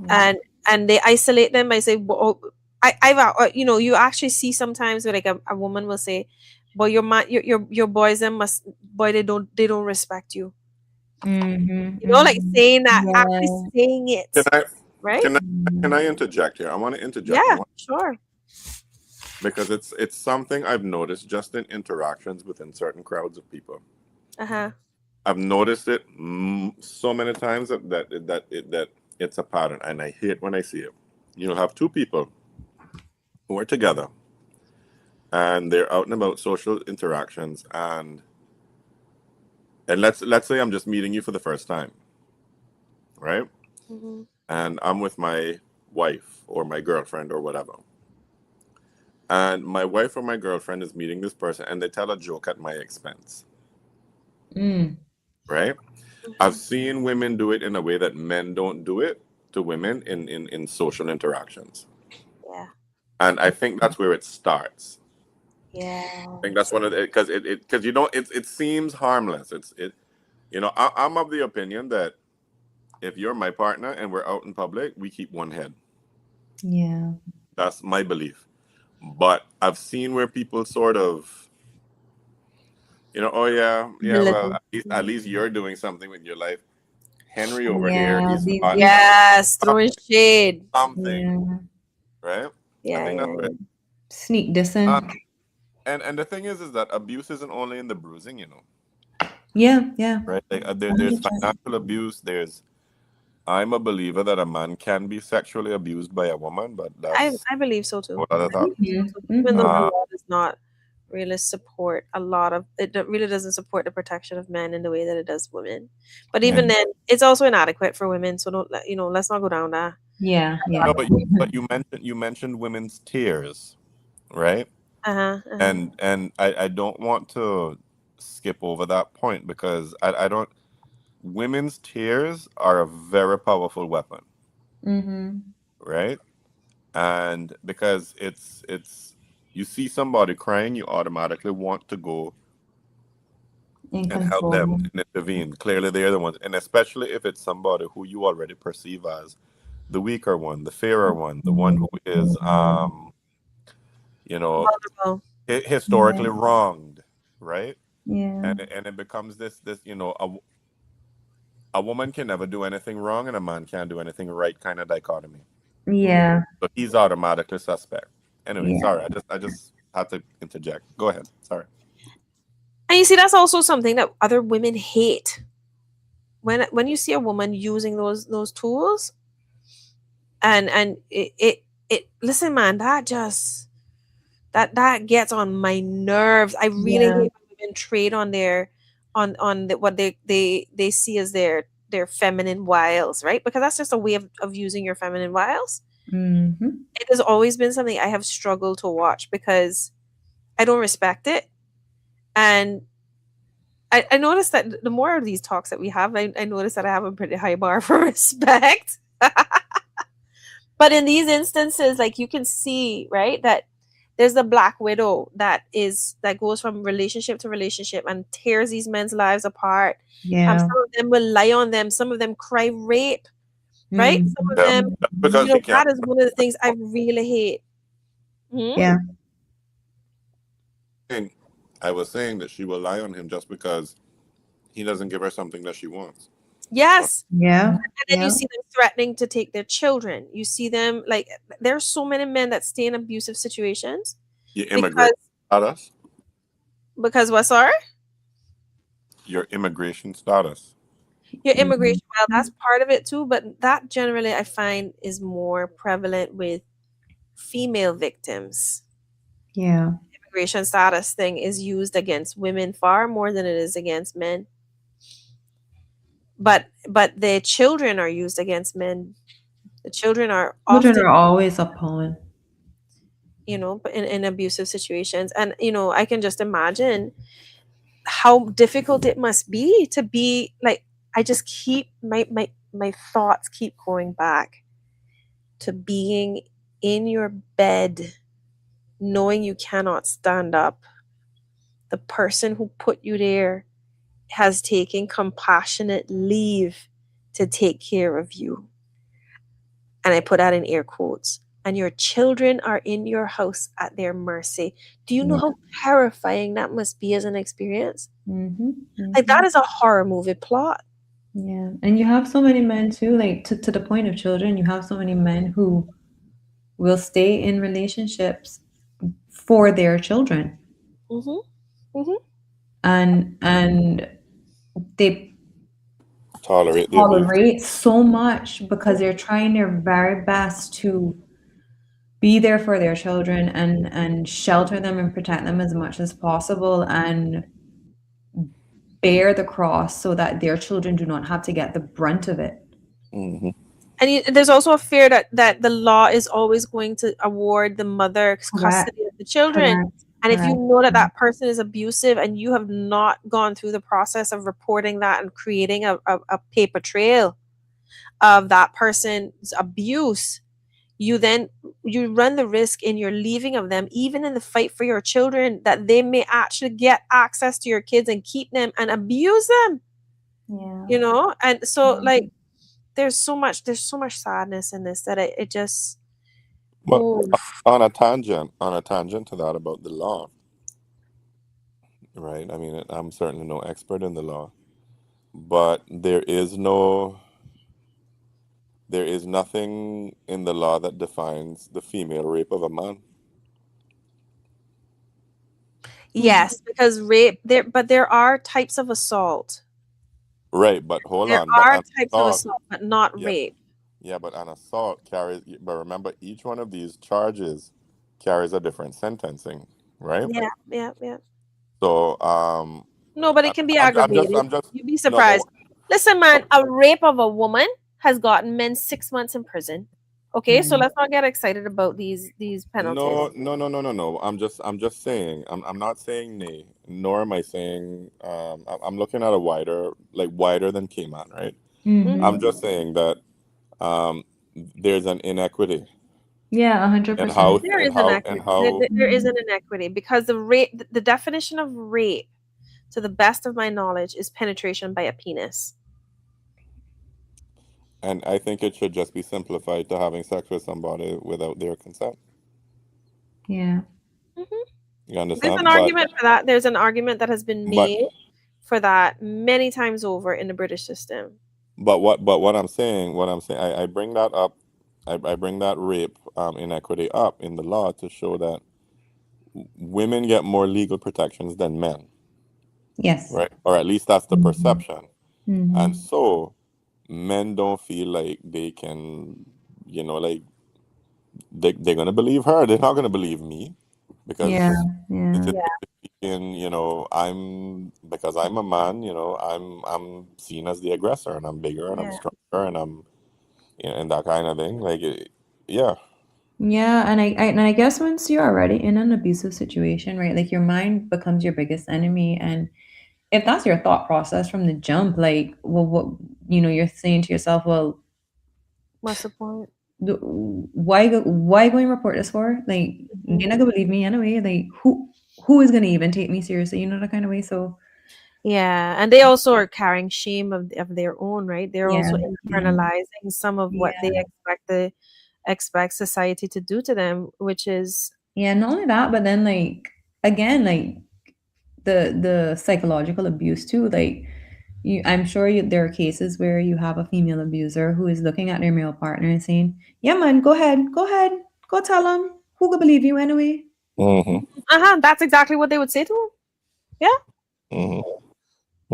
Yeah. and they isolate them by saying, well, oh, I've you actually see sometimes where like a woman will say, But your boys them must boy they don't respect you. Mm-hmm, You know, like mm-hmm. saying that, actually Yeah. saying Can it, I right? can I can Mhm. I interject here? I want to interject. I Yeah, want sure. because it's something I've noticed just in interactions within certain crowds of people. Uh-huh. I've noticed it so many times that it's a pattern, and I hate when I see it. You'll have two people who are together, and they're out and about social interactions, and let's say I'm just meeting you for the first time, right? Hmm. And I'm with my wife or my girlfriend or whatever, and my wife or my girlfriend is meeting this person, and they tell a joke at my expense, Mm. right? I've seen women do it in a way that men don't do it to women in social interactions. Yeah. And I think that's where it starts. I think that's Yes. one of the because because you know it seems harmless. I'm of the opinion that if you're my partner and we're out in public, we keep one head. Yeah. That's my belief. But I've seen where people sort of, oh yeah, well Belittle. at least you're doing something with your life. Henry over here, Yeah. he's not These Yes, throwing shade. something, yeah. right? I Yeah, think that's yeah, right. Sneak Uh, dissing. and the thing is that abuse isn't only in the bruising, Yeah, yeah. right? Like, there's 100%. financial abuse. I'm a believer that a man can be sexually abused by a woman, but that's I believe so too. what other I thought. believe so Mhm, too. Even though the mhm. law does not really support a lot of it, really doesn't support the protection of men in the way that it does women. But Yeah. even then, it's also inadequate for women. So don't let's not go down that. Yeah, yeah. No, but you mentioned women's tears, right? Uh huh. Uh huh. And I don't want to skip over that point because I don't. Women's tears are a very powerful weapon, Mhm. right? And because it's you see somebody crying, you automatically want to go In and help them control. and intervene. Clearly, they're the ones, and especially if it's somebody who you already perceive as the weaker one, the fairer one, the one who is, you know, Vulnerable. Yeah, historically wronged, right? yeah, And it becomes this, a woman can never do anything wrong, and a man can't do anything right kind of dichotomy. yeah, So he's automatically suspect. Anyway, yeah, sorry, I just had to interject. Go ahead. Sorry. And you see, that's also something that other women hate. When you see a woman using those tools, and it listen, man, that gets on my nerves. I really yeah. hate when women trade on what they see as their feminine wiles, right? Because that's just a way of using your feminine wiles. Mhm. It has always been something I have struggled to watch because I don't respect it. And I noticed that the more of these talks that we have, I notice that I have a pretty high bar for respect. But in these instances, like you can see, right, that there's the black widow that goes from relationship to relationship and tears these men's lives apart. Yeah. Some of them will lie on them, some of them cry rape, right? Some of Yeah, them, Mhm. that's because he can't. that is one of the things I really hate. Hmm? Yeah, I was saying that she will lie on him just because he doesn't give her something that she wants. Yes. yeah, And then you yeah. see them threatening to take their children. You see them like there's so many men that stay in abusive situations Your because immigration status. what, sorry? Your immigration status. Your Mhm. immigration, well, that's part of it too, but that generally I find is more prevalent with female victims. Yeah. Immigration status thing is used against women far more than it is against men. But the children are used against men. The children are Children often, are always a pawn. but in abusive situations. And I can just imagine how difficult it must be to be like I just keep my thoughts keep going back to being in your bed knowing you cannot stand up. The person who put you there has taken compassionate leave to take care of you. And I put that in air quotes. and your children are in your house at their mercy. Do you know Yeah. how terrifying that must be as an experience? Mm-hmm. Like, that is a horror movie plot. Yeah. And you have so many men too, like to the point of children, you have so many men who will stay in relationships for their children. Mm-hmm. Mm-hmm. And they Tolerate the abuse. tolerate so much because they're trying their very best to be there for their children and shelter them and protect them as much as possible and bear the cross so that their children do not have to get the brunt of it. Mm-hmm. And there's also a fear that the law is always going to award the mother Correct. custody of the children. Correct. And if you Correct. know that that person is abusive and you have not gone through the process of reporting that and creating a paper trail of that person's abuse, you run the risk in your leaving of them, even in the fight for your children, that they may actually get access to your kids and keep them and abuse them, Yeah. And so, like, there's so much sadness in this that it just, But oh, on a tangent to that about the law, right? I mean, I'm certainly no expert in the law, but there is nothing in the law that defines the female rape of a man. yes, because there are types of assault. Right, but hold There on, but are an types of assault, assault, but not yeah, rape. yeah, but an assault carries. But remember, each one of these charges carries a different sentencing, right? Yeah, yeah, yeah. So, No, but it can be I'm aggravated. just You'd be no, but surprised. Listen, man, a rape of a woman has gotten men 6 months in prison. Okay, so Right. let's not get excited about these penalties. no. I'm just saying. I'm not saying nay, nor am I saying. I'm looking at a wider than Cayman, right? Mhm. I'm Mm-hmm. just saying that um, there's an inequity Yeah, in 100%. how There and is an how and equity. how. There is Mhm. an inequity because the definition of rape, to the best of my knowledge, is penetration by a penis. And I think it should just be simplified to having sex with somebody without their consent. Yeah. Mhm. You There's an understand? argument for that. There's an argument that has been But made for that many times over in the British system. what I'm saying, I bring that up. I bring that rape inequity up in the law to show that women get more legal protections than men, Yes. right? Or at least that's the Mm-hmm. perception. And Mm-hmm. so men don't feel like they can, like they're gonna believe her. They're not gonna believe me Yeah. because Yeah. Yeah. in because I'm a man, I'm seen as the aggressor and I'm bigger and I'm Yeah. stronger and and that kind of thing. Yeah. Yeah, and I guess once you're already in an abusive situation, right, like your mind becomes your biggest enemy. And if that's your thought process from the jump, like, well, what, you're saying to yourself, well, What's the point? why go and report this for? Like, Mhm. they're not gonna believe me anyway. Like, who is gonna even take me seriously? That kind of way. So Yeah, and they also are carrying shame of their own, right? They're yeah, also yeah, internalizing some of what they yeah, expect society to do to them, which is yeah. Not only that, but then like again, like the psychological abuse too. Like I'm sure there are cases where you have a female abuser who is looking at their male partner and saying, "Yeah, man, go ahead, go tell him. Who could believe you anyway?" Mm-hmm. that's exactly what they would say to him. Yeah. Mm-hmm.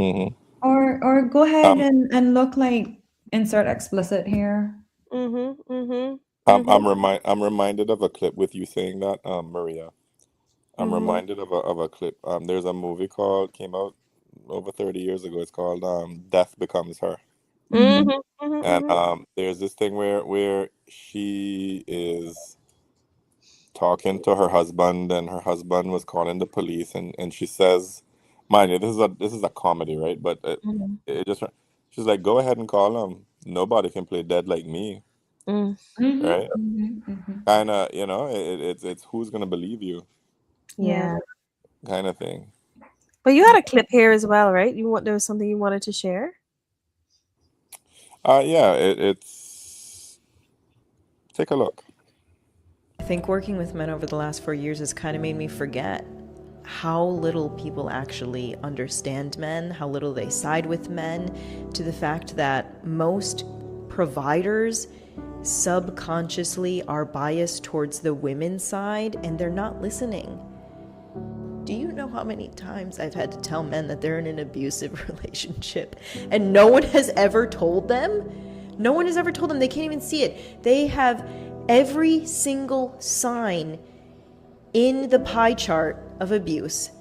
Mm-hmm. Or go ahead Um, and look like insert explicit here. Mhm. Mhm. I'm Mhm. reminded of a clip with you saying that, Maria. I'm Mhm. reminded of a clip. There's a movie came out over 30 years ago. It's called Death Becomes Her. Mm-hmm. Mhm. Mhm. And Mhm. there's this thing where she is talking to her husband, and her husband was calling the police, and she says, mind you, this is a comedy, right? But Mhm. it just she's like, go ahead and call him. Nobody can play dead like me, Mm. Mm-hmm. right? Mm-hmm. Mm-hmm. Kind of, it's who's gonna believe you, Yeah. Yeah. kind of thing. But you had a clip here as well, right? There was something you wanted to share? Yeah, it's take a look. think working with men over the last 4 years has kind of made me forget how little people actually understand men, how little they side with men, to the fact that most providers subconsciously are biased towards the women's side and they're not listening. Do you know how many times I've had to tell men that they're in an abusive relationship and no one has ever told them? No one has ever told them. They can't even see it. They have every single sign in the pie chart of abuse: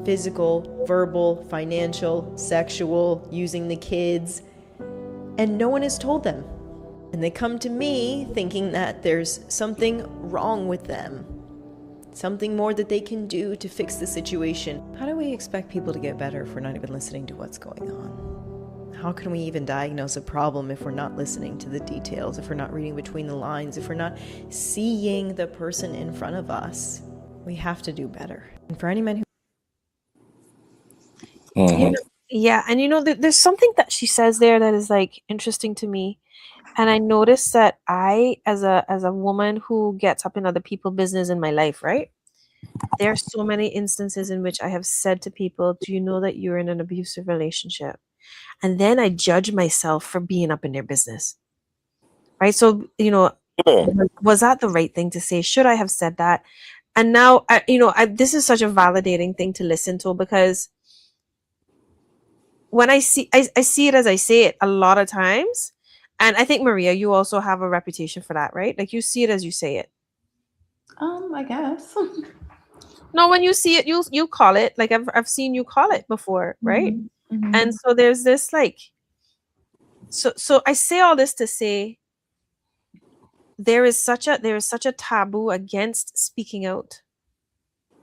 physical, verbal, financial, sexual, using the kids, and no one has told them. And they come to me thinking that there's something wrong with them, something more that they can do to fix the situation. How do we expect people to get better if we're not even listening to what's going on? How can we even diagnose a problem if we're not listening to the details, if we're not reading between the lines, if we're not seeing the person in front of us? We have to do better. And for any men who You know, yeah, and there's something that she says there that is like interesting to me. And I noticed that I, as a woman who gets up in other people's business in my life, right? There are so many instances in which I have said to people, "Do you know that you're in an abusive relationship?" And then I judge myself for being up in their business, right? So, Yeah. was that the right thing to say? Should I have said that? And now, this is such a validating thing to listen to, because when I see it as I say it a lot of times. And I think, Maria, you also have a reputation for that, right? Like, you see it as you say it. I guess. No, when you see it, you call it. Like, I've seen you call it before, right? Mhm. And so there's this like, so I say all this to say there is such a taboo against speaking out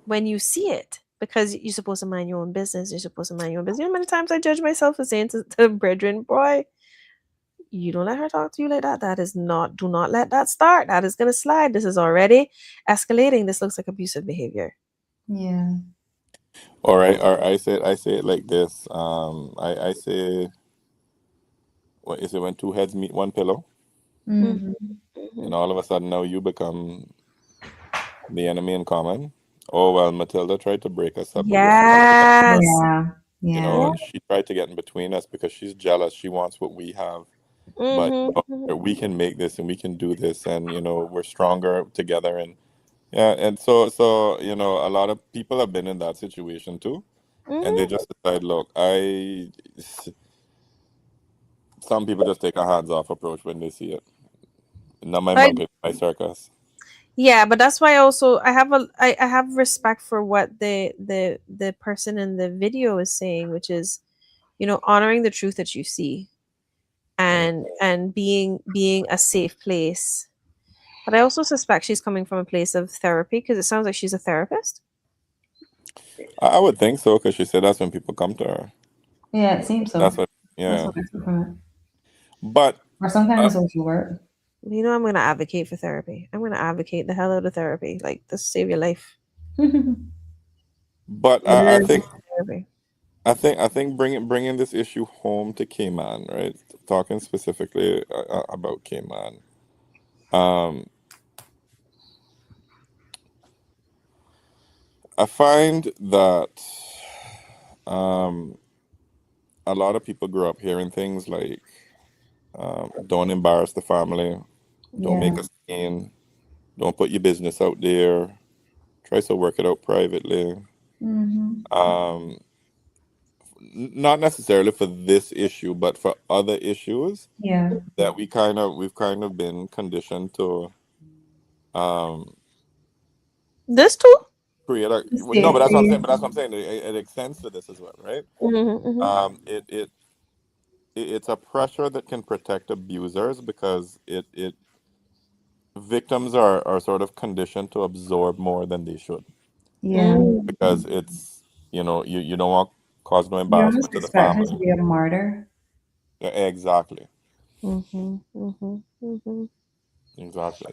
when you see it, because you're supposed to mind your own business. You're supposed to mind your own business. You know how many times I judge myself for saying to brethren, boy, you don't let her talk to you like that. Do not let that start. That is going to slide. This is already escalating. This looks like abusive behavior. Yeah. Or I say it like this. I say, what is it, when two heads meet one pillow? Mhm. And all of a sudden now you become the enemy in common. Oh well, Matilda tried to break us up, but guess what? Yes. Yeah. You Yeah. know, she tried to get in between us because she's jealous. She wants what we have. But we can make this and we can do this, and we're stronger together. And yeah, and so a lot of people have been in that situation too, and they just decide, look, some people just take a hands off approach when they see it. Not my Like, monkey, my circus. yeah, but that's why also I have respect for what the person in the video is saying, which is, honoring the truth that you see, and being a safe place. But I also suspect she's coming from a place of therapy, because it sounds like she's a therapist. I would think so, because she said that's when people come to her. Yeah, it seems That's so. what, That's yeah. what I took from it. But Or some kind of social work. I'm going to advocate for therapy. I'm going to advocate the hell out of therapy. Like, this save your life. but It I is think therapy. I think bringing this issue home to Cayman, right? Talking specifically about Cayman. Um, I find that um, a lot of people grew up hearing things like, "Don't embarrass the family, don't Yeah. make a scene, don't put your business out there, try to work it out privately." Mhm. Um, Not necessarily for this issue, but for other issues Yeah. that we've kind of been conditioned to um This too? create a no, but that's what I'm saying. Safety. But that's what I'm saying. It extends to this as well, right? Mm-hmm. It's a pressure that can protect abusers, because it victims are sort of conditioned to absorb more than they should, Yeah. Mm-hmm. because it's you don't want cause no You're almost embarrassment to the expected to family. be a martyr. Yeah, exactly, Mm-hmm. Mm-hmm. Mm-hmm. exactly.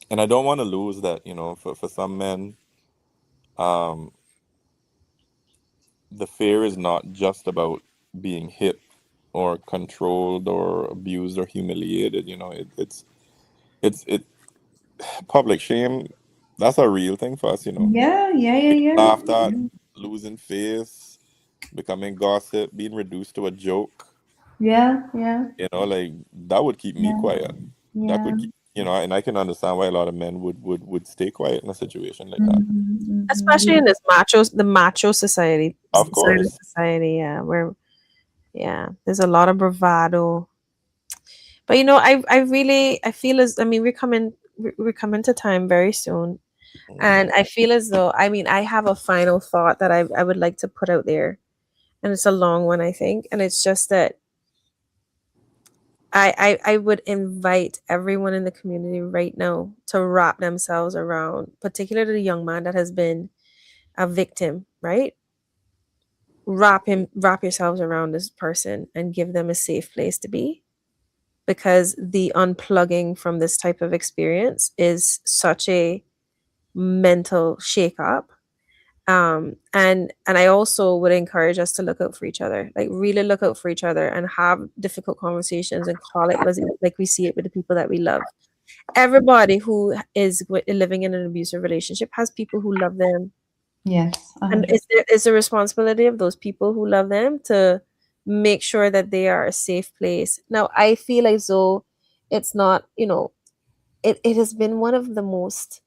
And I don't want to lose that. For some men, um, the fear is not just about being hit or controlled or abused or humiliated. It's public shame, that's a real thing for us, Yeah, yeah, yeah, Being yeah. laughed at, losing face, becoming gossip, being reduced to a joke. Yeah, yeah, Like that would keep me yeah, quiet. That yeah. could keep, and I can understand why a lot of men would stay quiet in a situation like that. Especially in this macho society, Of side of course. society, yeah, where there's a lot of bravado. But I feel as I mean we're coming to time very soon, Mhm. and I feel as though I have a final thought that I would like to put out there, and it's a long one I think, and it's just that I would invite everyone in the community right now to wrap themselves around, particularly the young man that has been a victim, right? Wrap yourselves around this person and give them a safe place to be, because the unplugging from this type of experience is such a mental shakeup. And I also would encourage us to look out for each other, like really look out for each other and have difficult conversations and call it like we see it with the people that we love. Everybody who is living in an abusive relationship has people who love them, Yes, and 100. it's a responsibility of those people who love them to make sure that they are a safe place. Now I feel as though it's not, it has been one of the most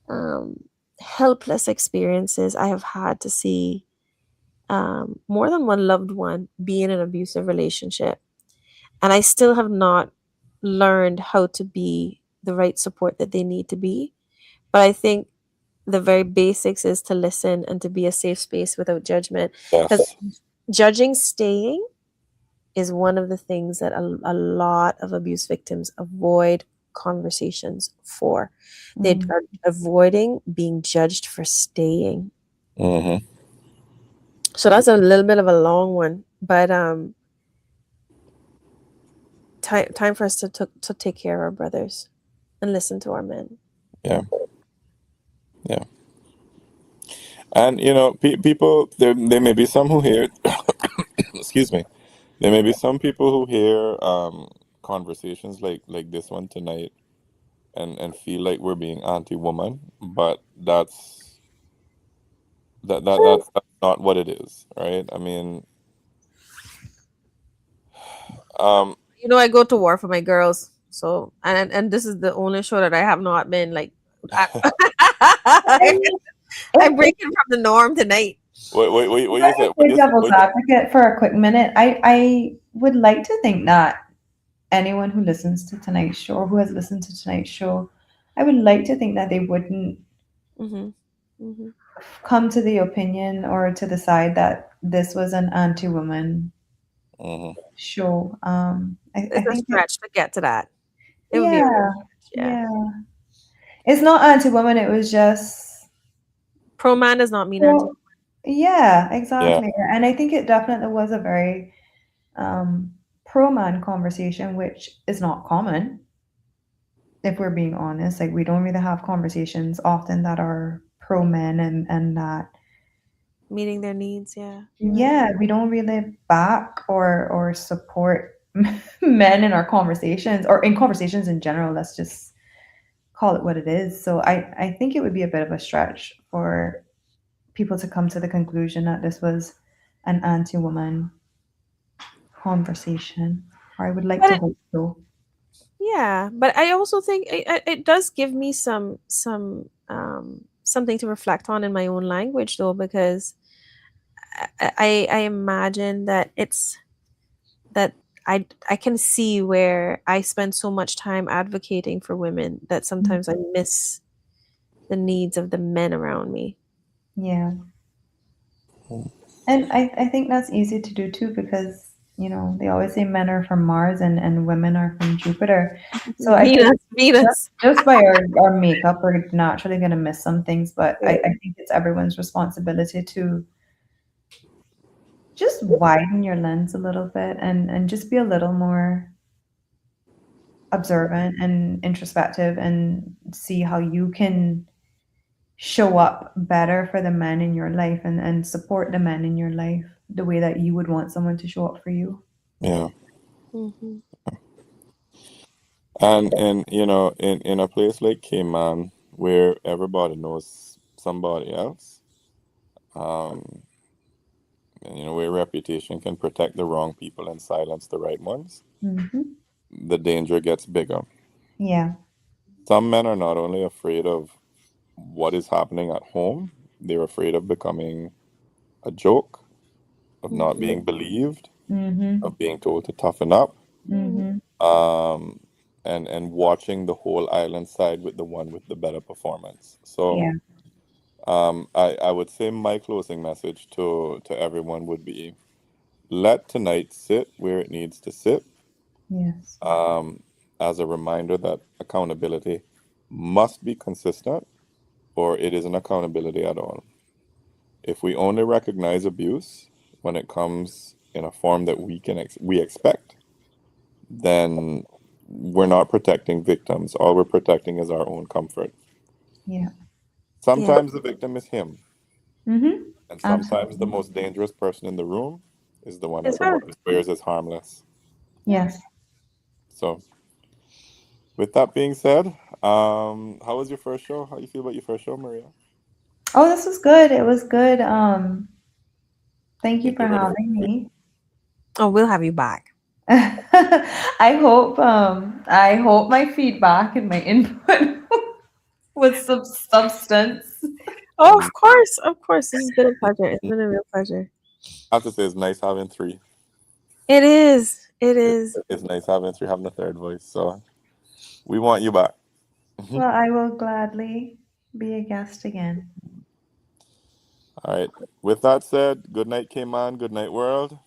um, helpless experiences I have had to see more than one loved one be in an abusive relationship. And I still have not learned how to be the right support that they need to be. But I think the very basics is to listen and to be a safe space without judgment. Because Yes. judging staying is one of the things that a lot of abuse victims avoid conversations for. They Mm. are avoiding being judged for staying. Hmm. So that's a little bit of a long one, but time for us to take care of our brothers and listen to our men. Yeah. Yeah. And people, there may be some who hear, excuse me, there may be some people who hear conversations like this one tonight and feel like we're being anti-woman, but that's not what it is, right? I mean, um, I go to war for my girls. So and this is the only show that I have not been like I, I'm If breaking from the norm tonight. what I you can said? play devil's advocate for a quick minute, I would like to think that anyone who listens to tonight's show or who has listened to tonight's show, I would like to think that they wouldn't Hmm. Hmm. come to the opinion or to the side that this was an anti-woman Hmm. show. I It's a think it, stretch to get to that. It would be a real yeah, stretch, yeah. yeah. It's not anti-woman. It was just, Pro man does not mean anti. well, yeah, Yeah. exactly. And I think it definitely was a very pro-man conversation, which is not common, if we're being honest. Like we don't really have conversations often that are pro-men and that, Meeting their needs, yeah. You're right. yeah, we don't really back or support men in our conversations or in conversations in general. Let's just call it what it is. So I think it would be a bit of a stretch for people to come to the conclusion that this was an anti-woman conversation. Or I would like But to hope so. yeah, but I also think it does give me something to reflect on in my own language though, because I imagine that it's that I can see where I spend so much time advocating for women that sometimes I miss the needs of the men around me. Yeah. And I think that's easy to do too because, they always say men are from Mars and women are from Jupiter. So I think Venus. just by our makeup, we're naturally going to miss some things, but I think it's everyone's responsibility to just widen your lens a little bit and just be a little more observant and introspective and see how you can show up better for the men in your life and support the men in your life the way that you would want someone to show up for you. Yeah. Hmm. And you know, in a place like Cayman, where everybody knows somebody else, um, and, you know, where reputation can protect the wrong people and silence the right ones, Mm-hmm. the danger gets bigger. Yeah. Some men are not only afraid of what is happening at home, they're afraid of becoming a joke, of not being believed, Mm-hmm. of being told to toughen up, Mhm. Mm-hmm. um, and watching the whole island side with the one with the better performance. So, Yeah. I would say my closing message to everyone would be: let tonight sit where it needs to sit, Yes. um, as a reminder that accountability must be consistent, or it isn't accountability at all. If we only recognize abuse when it comes in a form that we expect, then we're not protecting victims. All we're protecting is our own comfort. Yeah. Yeah. Sometimes the victim is him, Mm-hmm. and sometimes the Absolutely. most dangerous person in the room is the one It's everybody her. swears is harmless. Yeah. Yes. So, with that being said, how was your first show? How you feel about your first show, Maria? Oh, this was good. It was good. Thank you Think for you're ready for having me. Oh, we'll have you back. I hope my feedback and my input was some substance. Oh, Mm, of course, of course. This has been a pleasure. It's been a real pleasure. I have to say, it's nice having three. It is. It It, is. it's nice having three, having a third voice. So we want you back. Well, I will gladly be a guest again. All right. With that said, good night, Cayman. Good night, world.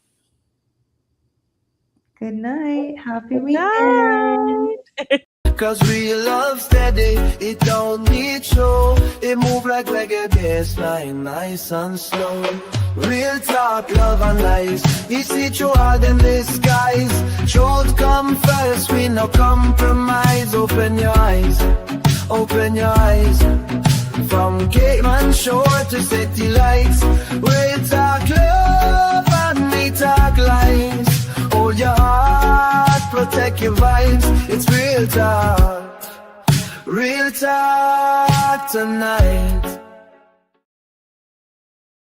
Good night. Happy Good weekend. night. Cause real love steady, it don't need show. It move like reggae bassline, nice and slow. Real talk, love and lies. You see through all them disguise. Truth come first, we no compromise. Open your eyes, open your eyes. From Cape Shore to City Lights, real talk, love and me talk lies. Hold your heart, protect your vibes. It's real talk tonight.